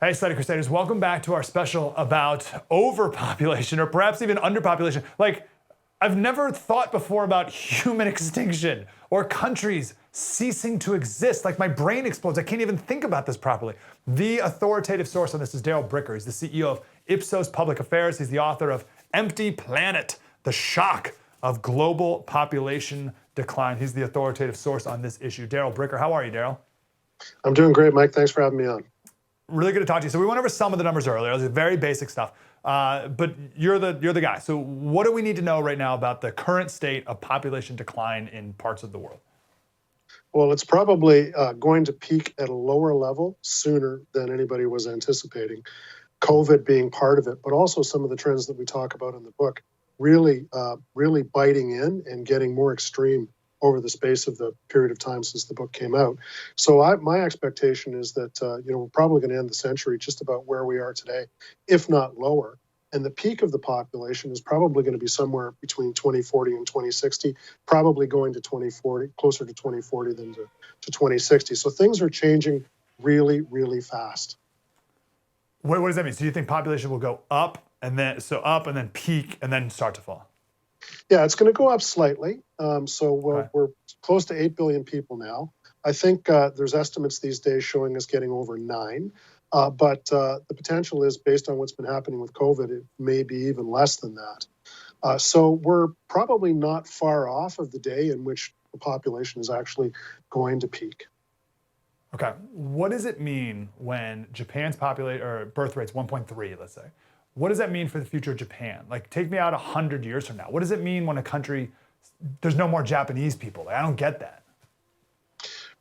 Hey, Slater Crusaders, welcome back to our special about overpopulation or perhaps even underpopulation. Like, I've never thought before about human extinction or countries ceasing to exist. Like, my brain explodes. I can't even think about this properly. The authoritative source on this is Darrell Bricker. He's the CEO of Ipsos Public Affairs. He's the author of Empty Planet, The Shock of Global Population Decline. He's the authoritative source on this issue. Darrell Bricker, how are you, Darrell? I'm doing great, Mike. Thanks for having me on. Really good to talk to you. So we went over some of the numbers earlier. It was very basic stuff, but you're the guy. So what do we need to know right now about the current state of population decline in parts of the world? Well, it's probably going to peak at a lower level sooner than anybody was anticipating, COVID being part of it, but also some of the trends that we talk about in the book really biting in and getting more extreme over the space of the period of time since the book came out. So my expectation is that we're probably going to end the century just about where we are today, if not lower. And the peak of the population is probably going to be somewhere between 2040 and 2060, probably going to 2040, closer to 2040 than to 2060. So things are changing really, really fast. What does that mean? So you think population will go up and then peak and then start to fall? Yeah, it's going to go up slightly. We're close to 8 billion people now. I think there's estimates these days showing us getting over 9. But the potential is, based on what's been happening with COVID, it may be even less than that. So we're probably not far off of the day in which the population is actually going to peak. Okay. What does it mean when Japan's birth rate's 1.3, let's say? What does that mean for the future of Japan? Like, take me out 100 years from now. What does it mean when a country, there's no more Japanese people? Like, I don't get that.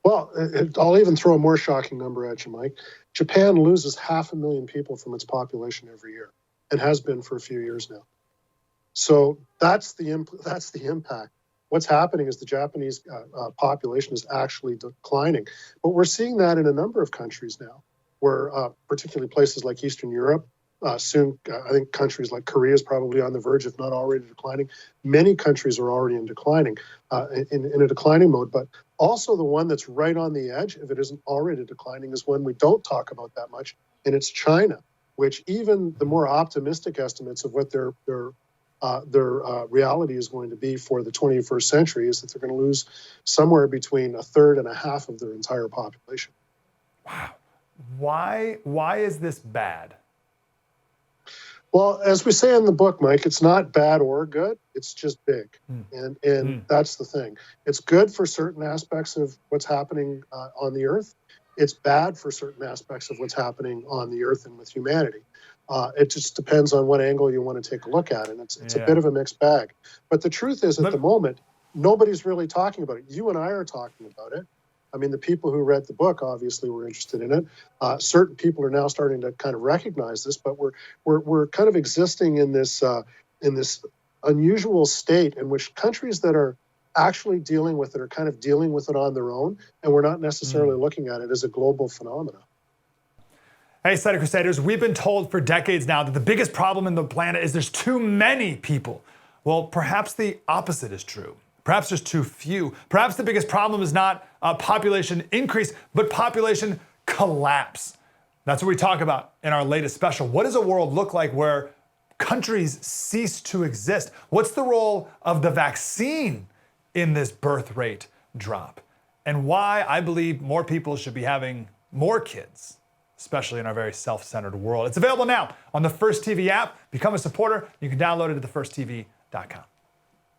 Well, I'll even throw a more shocking number at you, Mike. Japan loses 500,000 people from its population every year and has been for a few years now. So that's the impact. What's happening is the Japanese population is actually declining. But we're seeing that in a number of countries now, where particularly places like Eastern Europe, soon, I think countries like Korea is probably on the verge, if not already declining. Many countries are already in a declining mode. But also the one that's right on the edge, if it isn't already declining, is one we don't talk about that much, and it's China, which even the more optimistic estimates of what their reality is going to be for the 21st century is that they're going to lose somewhere between a third and a half of their entire population. Wow. Why is this bad? Well, as we say in the book, Mike, it's not bad or good. It's just big. And that's the thing. It's good for certain aspects of what's happening on the earth. It's bad for certain aspects of what's happening on the earth and with humanity. It just depends on what angle you want to take a look at it. And it's a bit of a mixed bag. But the truth is, at the moment, nobody's really talking about it. You and I are talking about it. I mean, the people who read the book obviously were interested in it. Certain people are now starting to kind of recognize this, but we're kind of existing in this unusual state in which countries that are actually dealing with it are kind of dealing with it on their own, and we're not necessarily looking at it as a global phenomenon. Hey, Slater Crusaders, we've been told for decades now that the biggest problem in the planet is there's too many people. Well, perhaps the opposite is true. Perhaps there's too few. Perhaps the biggest problem is not population increase, but population collapse. That's what we talk about in our latest special. What does a world look like where countries cease to exist? What's the role of the vaccine in this birth rate drop? And why I believe more people should be having more kids, especially in our very self-centered world. It's available now on the First TV app. Become a supporter. You can download it at thefirsttv.com.